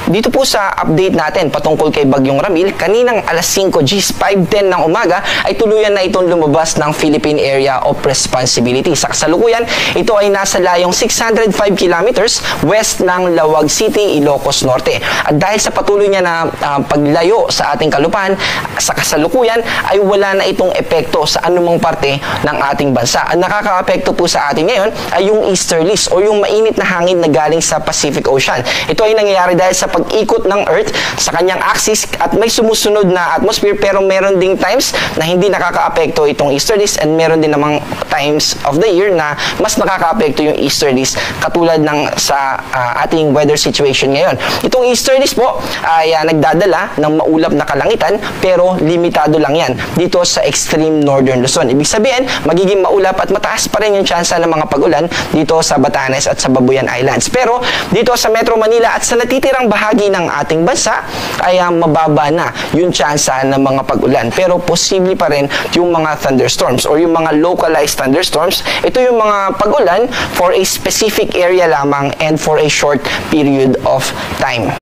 Dito po sa update natin patungkol kay Bagyong Ramil, kaninang alas 5 Gs 5:10 ng umaga ay tuluyan na itong lumabas ng Philippine Area of Responsibility. Sa kasalukuyan, ito ay nasa layong 605 kilometers west ng Lawag City, Ilocos Norte. At dahil sa patuloy niya na paglayo sa ating kalupaan, sa kasalukuyan ay wala na itong epekto sa anumang parte ng ating bansa. Ang nakaka-apekto po sa atin ngayon ay yung easterlies o yung mainit na hangin na galing sa Pacific Ocean. Ito ay nangyayari dahil sa pag-ikot ng Earth sa kanyang axis at may sumusunod na atmosphere, pero meron ding times na hindi nakaka-apekto itong easterlies and meron din namang times of the year na mas nakaka-apekto yung easterlies katulad ng sa ating weather situation ngayon. Itong easterlies po ay nagdadala ng maulap na kalangitan pero limitado lang yan dito sa extreme northern Luzon. Ibig sabihin, magiging maulap at mataas pa rin yung tsansa ng mga pag-ulan dito sa Batanes at sa Babuyan Islands. Pero dito sa Metro Manila at sa natitirang bahagi ng ating bansa ay mababa na yung tsansa ng mga pag-ulan. Pero posible pa rin yung mga thunderstorms or yung mga localized thunderstorms. Ito yung mga pag-ulan for a specific area lamang and for a short period of time.